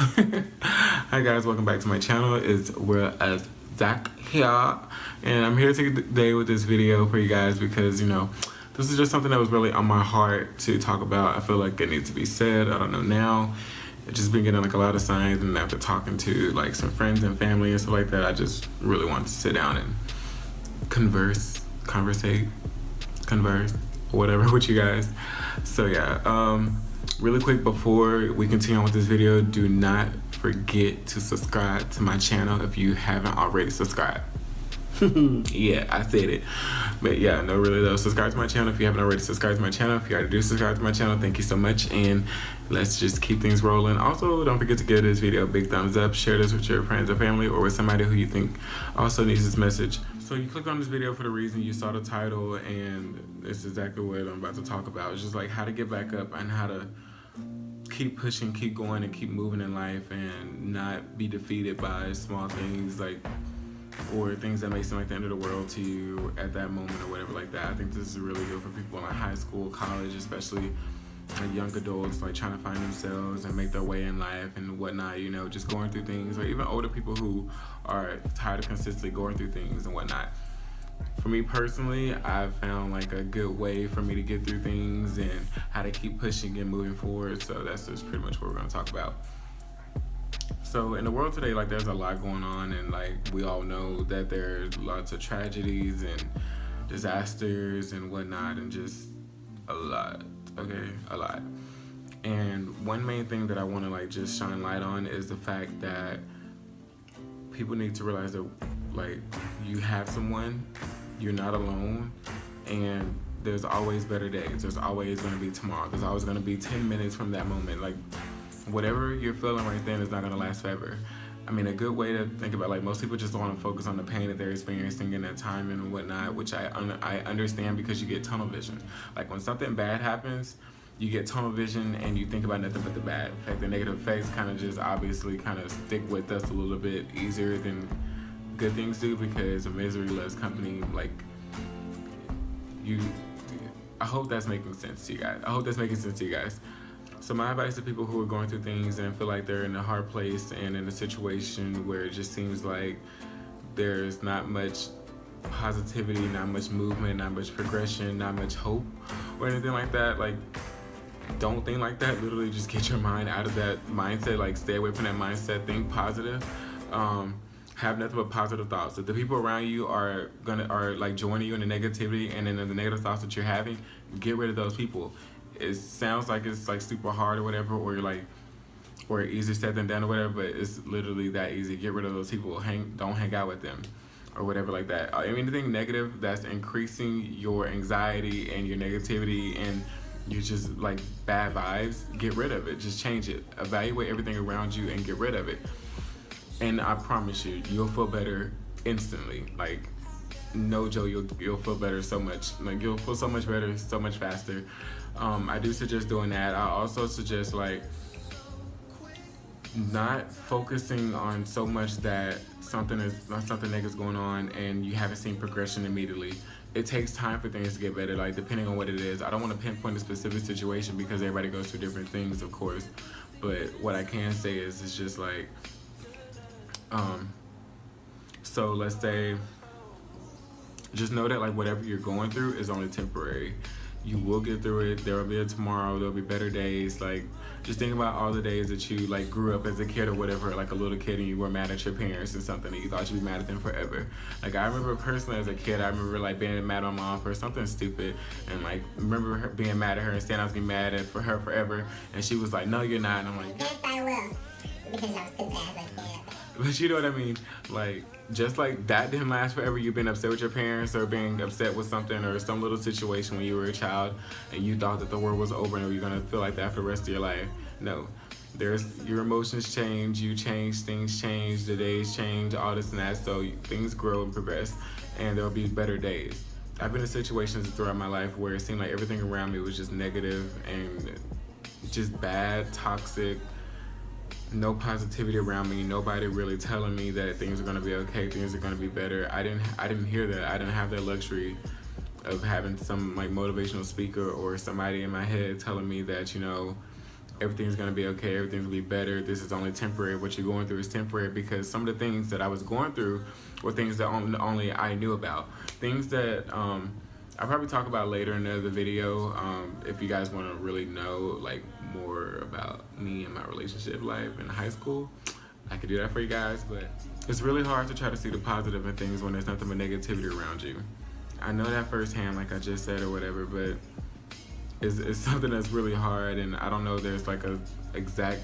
Hi guys, welcome back to my channel. It's WORLDOFZACH here, and I'm here today with this video for you guys because this is just something that was really on my heart to talk about. I feel like it needs to be said. I don't know now. It's just been getting like a lot of signs, and after talking to like some friends and family and stuff like that, I just really wanted to sit down and converse, whatever with you guys. So yeah, really quick before we continue on with this video, do not forget to subscribe to my channel if you haven't already subscribed. Yeah, I said it. But yeah, no, really though, subscribe to my channel if you haven't already subscribed to my channel. If you already do subscribe to my channel, thank you so much, and let's just keep things rolling. Also, don't forget to give this video a big thumbs up, share this with your friends or family, or with somebody who you think also needs this message. So you clicked on this video for the reason you saw the title, and it's exactly what I'm about to talk about. It's just like how to get back up and how to keep pushing, keep going, and keep moving in life, and not be defeated by small things or things that may seem like the end of the world to you at that moment or whatever like that. I think this is really good for people in like high school, college, especially like young adults, like trying to find themselves and make their way in life and whatnot, just going through things, or even older people who are tired of consistently going through things and whatnot. For me personally, I've found like a good way for me to get through things and how to keep pushing and moving forward. So that's just pretty much what we're going to talk about. So in the world today, like there's a lot going on, and like we all know that there's lots of tragedies and disasters and whatnot, and just a lot, a lot. And one main thing that I want to like just shine light on is the fact that people need to realize that like you have someone, you're not alone, and there's always better days. There's always going to be tomorrow. There's always going to be 10 minutes from that moment. Like whatever you're feeling right then is not going to last forever. I mean, a good way to think about, like, most people just want to focus on the pain that they're experiencing in that time and whatnot, which I understand, because you get tunnel vision. Like when something bad happens, you get tunnel vision and you think about nothing but the bad. In fact, the negative effects kind of just obviously kind of stick with us a little bit easier than good things do, because misery loves company. Like I hope that's making sense to you guys. So my advice to people who are going through things and feel like they're in a hard place and in a situation where it just seems like there's not much positivity, not much movement, not much progression, not much hope or anything like that, like don't think like that. Literally just get your mind out of that mindset. Like stay away from that mindset. Think positive. Have nothing but positive thoughts. If the people around you are like joining you in the negativity and in the negative thoughts that you're having, get rid of those people. It sounds like it's like super hard or whatever, or you're like, or easier said than done or whatever, but it's literally that easy. Get rid of those people. Don't hang out with them or whatever like that. Anything negative that's increasing your anxiety and your negativity and you're just like bad vibes, get rid of it. Just change it. Evaluate everything around you and get rid of it. And I promise you, you'll feel better instantly. Like no joke, you'll feel better so much. Like you'll feel so much better, so much faster. I do suggest doing that. I also suggest like not focusing on so much that something negative going on and you haven't seen progression immediately. It takes time for things to get better, like depending on what it is. I don't want to pinpoint a specific situation because everybody goes through different things, of course. But what I can say is it's just like, so let's say, just know that like whatever you're going through is only temporary. You will get through it. There will be a tomorrow. There'll be better days. Like just think about all the days that you like grew up as a kid or whatever, like a little kid, and you were mad at your parents or something, and you thought you'd be mad at them forever. Like I remember personally as a kid, I remember like being mad at my mom for something stupid, and like remember her being mad at her and saying I was gonna be mad at for her forever, and she was like, "No, you're not." And I'm like, "Yes, I will," because I was stupid as a kid. But you know what I mean? Like, just like that didn't last forever. You've been upset with your parents or being upset with something or some little situation when you were a child and you thought that the world was over and you're gonna feel like that for the rest of your life. No. Your emotions change, you change, things change, the days change, all this and that. So things grow and progress, and there'll be better days. I've been in situations throughout my life where it seemed like everything around me was just negative and just bad, toxic, no positivity around me, nobody really telling me that things are gonna be okay, things are gonna be better. I didn't hear that. I didn't have that luxury of having some like motivational speaker or somebody in my head telling me that, everything's gonna be okay, everything's gonna be better, this is only temporary, what you're going through is temporary, because some of the things that I was going through were things that only I knew about. Things that I'll probably talk about later in another video. If you guys wanna really know like more about me and my relationship life in high school, I could do that for you guys, but it's really hard to try to see the positive in things when there's nothing but negativity around you. I know that firsthand, like I just said or whatever, but it's something that's really hard, and I don't know there's like a exact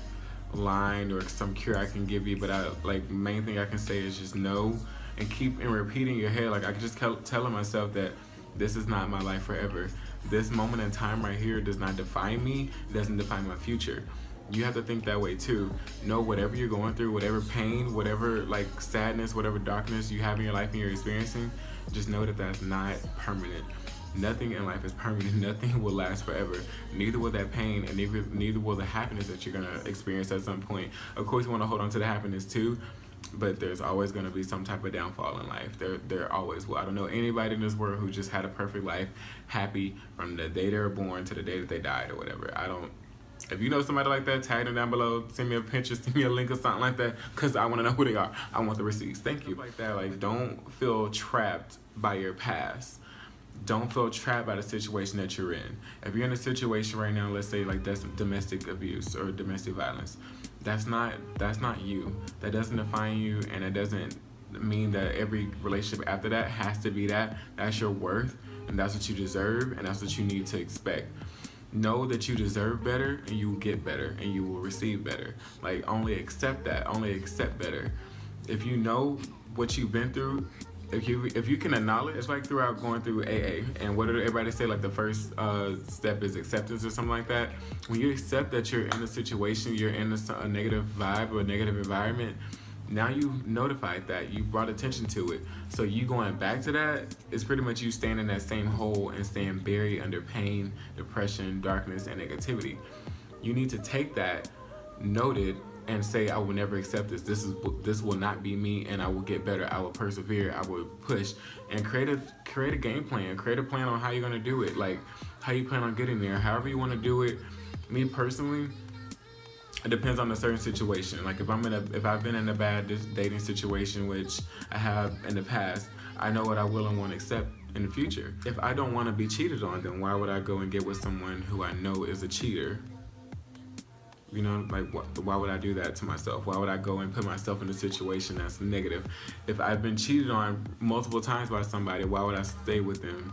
line or some cure I can give you, but main thing I can say is just know and keep repeating in your head. Like I can just keep telling myself that this is not my life forever. This moment in time right here does not define me, it doesn't define my future. You have to think that way too. Know whatever you're going through, whatever pain, whatever like sadness, whatever darkness you have in your life and you're experiencing, just know that that's not permanent. Nothing in life is permanent. Nothing will last forever. Neither will that pain, and neither will the happiness that you're gonna experience at some point. Of course, you want to hold on to the happiness too, but there's always gonna be some type of downfall in life. There always will. I don't know anybody in this world who just had a perfect life, happy from the day they were born to the day that they died or whatever. If you know somebody like that, tag them down below. Send me a picture, send me a link or something like that, because I want to know who they are. I want the receipts. Thank you. Like that, like don't feel trapped by your past. Don't feel trapped by the situation that you're in. If you're in a situation right now, let's say like that's domestic abuse or domestic violence, that's not you. That doesn't define you, and it doesn't mean that every relationship after that has to be that. That's your worth, and that's what you deserve, and that's what you need to expect. Know that you deserve better, and you will get better, and you will receive better. Like only accept that. Only accept better. If you know what you've been through, if you can acknowledge, it's like throughout going through AA, and what did everybody say, like the first step is acceptance or something like that. When you accept that you're in a situation, you're in a negative vibe or a negative environment, now you've notified that, you brought attention to it. So you going back to that is pretty much you staying in that same hole and staying buried under pain, depression, darkness, and negativity. You need to take that, note it, and say, I will never accept this. This will not be me, and I will get better. I will persevere. I will push, and create a game plan. Create a plan on how you're gonna do it. Like how you plan on getting there. However you want to do it. Me personally, it depends on a certain situation. Like if I've been in a bad dating situation, which I have in the past, I know what I will and won't accept in the future. If I don't want to be cheated on, then why would I go and get with someone who I know is a cheater? You know, like why would I do that to myself? Why would I go and put myself in a situation that's negative? If I've been cheated on multiple times by somebody, why would I stay with them?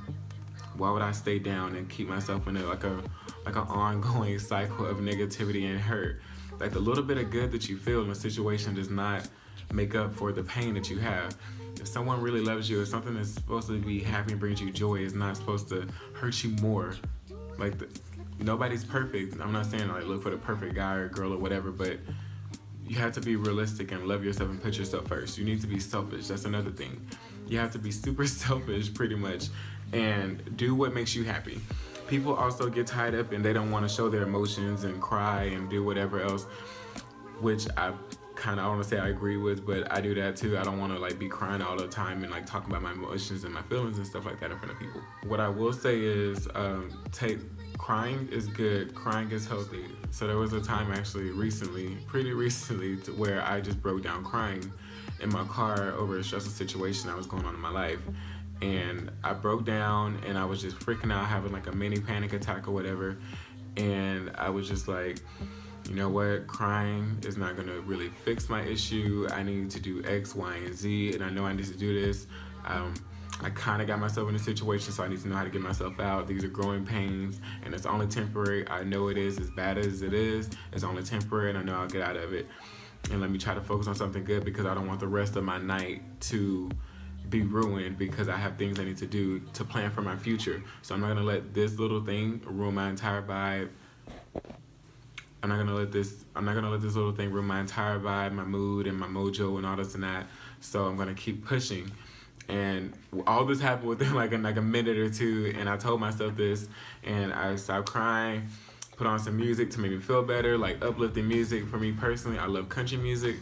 Why would I stay down and keep myself in like an ongoing cycle of negativity and hurt? Like the little bit of good that you feel in a situation does not make up for the pain that you have. If someone really loves you, if something that's supposed to be happy and brings you joy is not supposed to hurt you more. Like nobody's perfect. I'm not saying like look for the perfect guy or girl or whatever, but you have to be realistic and love yourself and put yourself first. You need to be selfish. That's another thing. You have to be super selfish pretty much and do what makes you happy. People also get tied up and they don't want to show their emotions and cry and do whatever else, which I don't want to say I agree with, but I do that too. I don't want to like be crying all the time and like talk about my emotions and my feelings and stuff like that in front of people. What I will say is crying is good, crying is healthy. So there was a time actually pretty recently, to where I just broke down crying in my car over a stressful situation that was going on in my life. And I broke down and I was just freaking out, having like a mini panic attack or whatever. And I was just like, you know what, crying is not gonna really fix my issue. I need to do X, Y, and Z, and I know I need to do this. I kind of got myself in a situation, so I need to know how to get myself out. These are growing pains, and it's only temporary. I know it is, as bad as it is, it's only temporary, and I know I'll get out of it. And let me try to focus on something good, because I don't want the rest of my night to be ruined because I have things I need to do to plan for my future. So I'm not gonna let this little thing ruin my entire vibe. I'm not gonna let this little thing ruin my entire vibe, my mood, and my mojo, and all this and that. So I'm gonna keep pushing. And all this happened within like a minute or two, and I told myself this, and I stopped crying, put on some music to make me feel better, like uplifting music. For me personally, I love country music,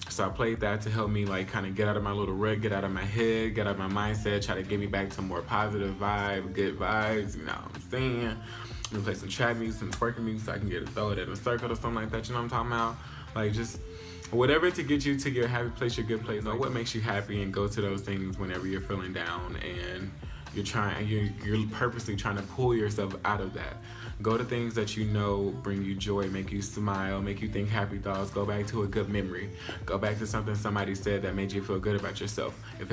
so I played that to help me like kind of get out of my little rut, get out of my head, get out of my mindset, try to get me back to more positive vibe, good vibes, you know what I'm saying? Let me play some trap music, some twerking music, so I can get to throw it in a circle or something like that. You know what I'm talking about? Like, just whatever to get you to your happy place, your good place. Know what makes you happy, and go to those things whenever you're feeling down and you're purposely trying to pull yourself out of that. Go to things that you know bring you joy, make you smile, make you think happy thoughts. Go back to a good memory. Go back to something somebody said that made you feel good about yourself. If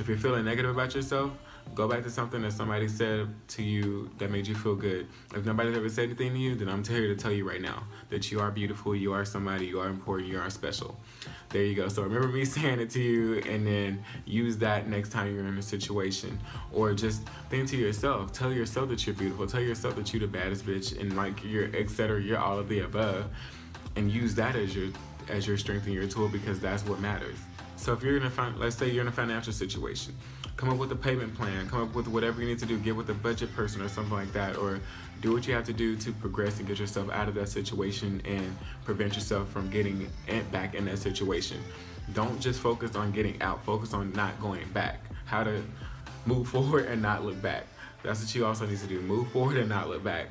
you're feeling negative about yourself, go back to something that somebody said to you that made you feel good. If nobody's ever said anything to you, then I'm here to tell you right now that you are beautiful, you are somebody, you are important, you are special. There you go. So remember me saying it to you, and then use that next time you're in a situation. Or just think to yourself, tell yourself that you're beautiful, tell yourself that you're the baddest bitch, and like you're etc. You're all of the above, and use that as your strength and your tool, because that's what matters. So if you're let's say you're in a financial situation, come up with a payment plan, come up with whatever you need to do, get with a budget person or something like that, or do what you have to do to progress and get yourself out of that situation and prevent yourself from getting back in that situation. Don't just focus on getting out, focus on not going back. How to move forward and not look back. That's what you also need to do, move forward and not look back.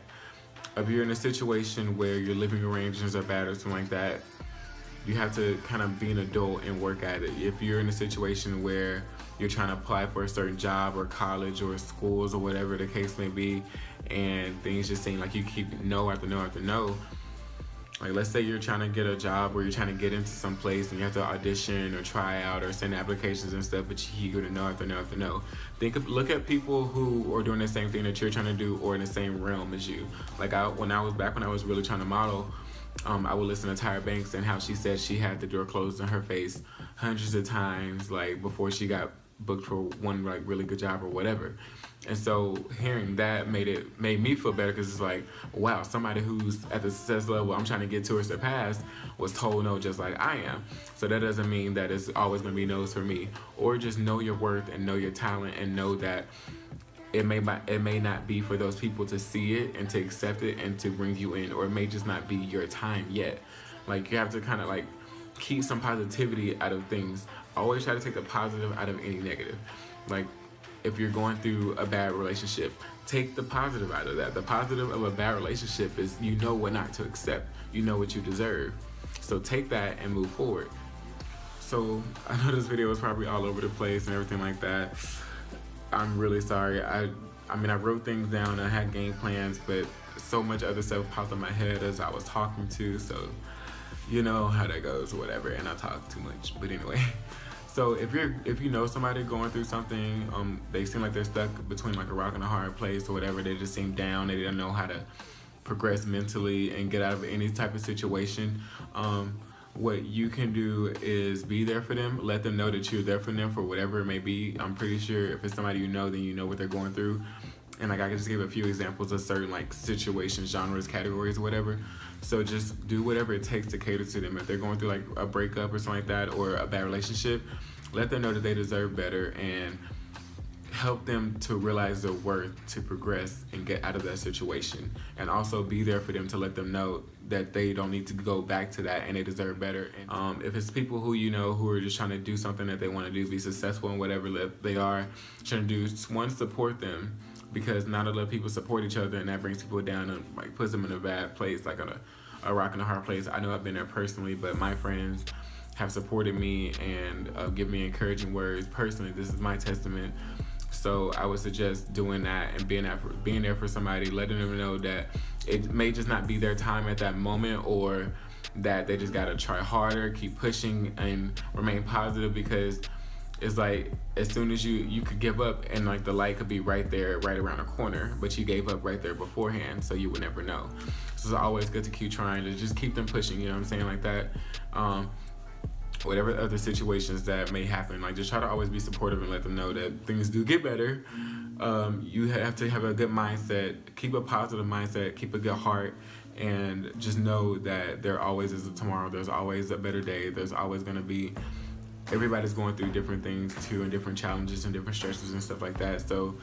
If you're in a situation where your living arrangements are bad or something like that, you have to kind of be an adult and work at it. If you're in a situation where you're trying to apply for a certain job or college or schools or whatever the case may be, and things just seem like you keep no after no after no, like let's say you're trying to get a job or you're trying to get into some place and you have to audition or try out or send applications and stuff, but you go to no after no after no. Look at people who are doing the same thing that you're trying to do or in the same realm as you. Like when I was really trying to model, I would listen to Tyra Banks and how she said she had the door closed in her face hundreds of times, like before she got booked for one like really good job or whatever. And so hearing that made me feel better, because it's like, wow, somebody who's at the success level I'm trying to get to or surpass was told no just like I am. So that doesn't mean that it's always going to be no's for me. Or just know your worth and know your talent, and know that it may not be for those people to see it and to accept it and to bring you in, or it may just not be your time yet. Like, you have to kind of like keep some positivity out of things. Always try to take the positive out of any negative. Like, if you're going through a bad relationship, take the positive out of that. The positive of a bad relationship is you know what not to accept. You know what you deserve. So take that and move forward. So I know this video was probably all over the place and everything like that. I'm really sorry. I mean, I wrote things down, I had game plans, but so much other stuff popped in my head as I was talking to, so you know how that goes or whatever, and I talk too much. But anyway, so if you know somebody going through something, they seem like they're stuck between like a rock and a hard place or whatever, they just seem down, they don't know how to progress mentally and get out of any type of situation, what you can do is be there for them. Let them know that you're there for them for whatever it may be. I'm pretty sure if it's somebody you know, then you know what they're going through. And like, I can just give a few examples of certain like situations, genres, categories, or whatever. So just do whatever it takes to cater to them. If they're going through like a breakup or something like that, or a bad relationship, let them know that they deserve better, and help them to realize their worth, to progress and get out of that situation. And also be there for them to let them know that they don't need to go back to that and they deserve better. And if it's people who you know who are just trying to do something that they want to do, be successful in whatever they are trying to do, one, support them, because not a lot of people support each other, and that brings people down and like puts them in a bad place, like on a rock and a hard place. I know I've been there personally, but my friends have supported me and given me encouraging words. Personally, this is my testament. So I would suggest doing that and being there for somebody, letting them know that it may just not be their time at that moment, or that they just gotta try harder, keep pushing, and remain positive, because it's like as soon as you could give up and like the light could be right there, right around the corner, but you gave up right there beforehand, so you would never know. So it's always good to keep trying, to just keep them pushing, you know what I'm saying, like that. Whatever other situations that may happen, like just try to always be supportive and let them know that things do get better. You have to have a good mindset, keep a positive mindset, keep a good heart, and just know that there always is a tomorrow. There's always a better day. There's always going to be, everybody's going through different things too, and different challenges and different stresses and stuff like that. So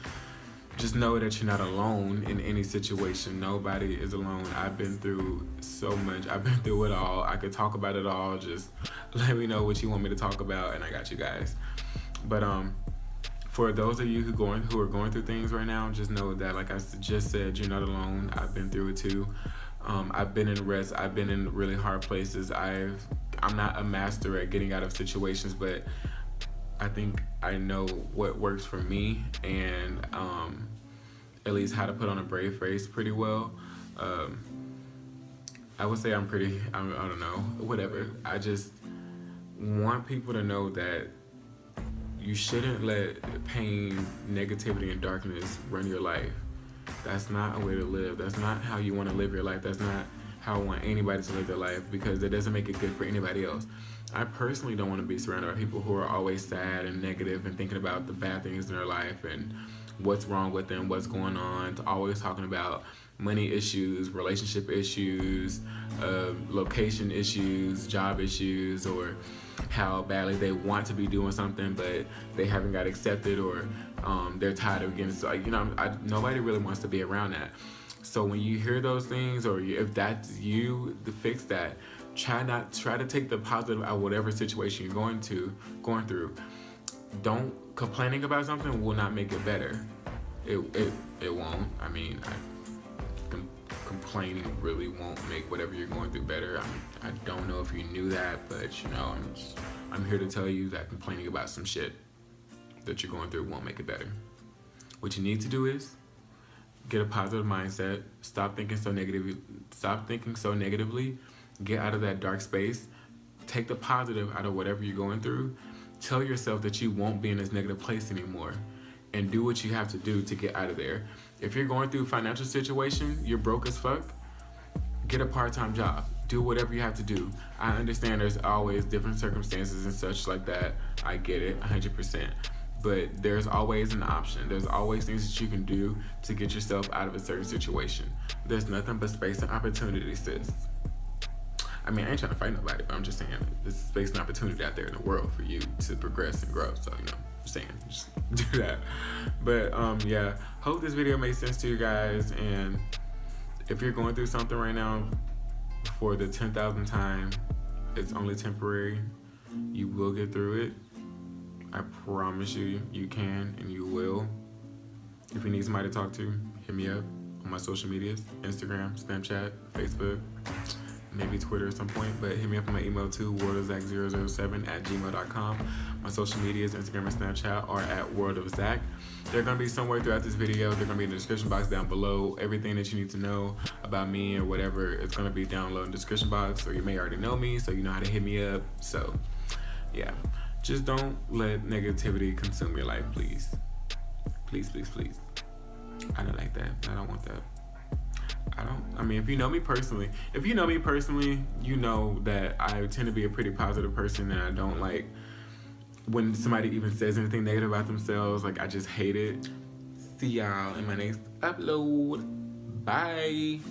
just know that you're not alone in any situation. Nobody is alone. I've been through so much. I've been through it all. I could talk about it all. Just let me know what you want me to talk about, and I got you guys. But for those of you who are going through things right now, just know that, like I just said, you're not alone. I've been through it too. I've been in rest. I've been in really hard places. I'm not a master at getting out of situations, but I think I know what works for me, and at least how to put on a brave face pretty well. I would say I don't know, whatever. I just want people to know that you shouldn't let pain, negativity, and darkness run your life. That's not a way to live. That's not how you want to live your life. That's not how I want anybody to live their life, because it doesn't make it good for anybody else. I personally don't want to be surrounded by people who are always sad and negative and thinking about the bad things in their life and what's wrong with them, what's going on, to always talking about money issues, relationship issues, location issues, job issues, or how badly they want to be doing something but they haven't got accepted, or they're tired of getting, so nobody really wants to be around that. So when you hear those things, or if that's you, to fix that, try to take the positive out of whatever situation you're going through. Don't complaining about something will not make it better. It won't. I mean, complaining really won't make whatever you're going through better. I don't know if you knew that, but I'm here to tell you that complaining about some shit that you're going through won't make it better. What you need to do is get a positive mindset. Stop thinking so negatively. Get out of that dark space. Take the positive out of whatever you're going through. Tell yourself that you won't be in this negative place anymore, and do what you have to do to get out of there. If you're going through a financial situation, you're broke as fuck, get a part-time job. Do whatever you have to do. I understand there's always different circumstances and such like that. I get it 100%. But there's always an option. There's always things that you can do to get yourself out of a certain situation. There's nothing but space and opportunity, sis. I mean, I ain't trying to fight nobody, but I'm just saying there's space and opportunity out there in the world for you to progress and grow. So, just do that. But yeah, hope this video made sense to you guys. And if you're going through something right now, for the 10,000th time, it's only temporary. You will get through it. I promise you, you can and you will. If you need somebody to talk to, hit me up on my social medias, Instagram, Snapchat, Facebook, maybe Twitter at some point, but hit me up on my email too, worldofzach007@gmail.com. My social medias, Instagram and Snapchat, are at worldofzach. They're going to be somewhere throughout this video. They're going to be in the description box down below. Everything that you need to know about me or whatever, it's going to be down below in the description box, or you may already know me, so you know how to hit me up. So, yeah. Just don't let negativity consume your life, please. Please, please, please. I don't like that. I don't want that. I mean, if you know me personally, you know that I tend to be a pretty positive person, and I don't like when somebody even says anything negative about themselves. Like, I just hate it. See y'all in my next upload. Bye.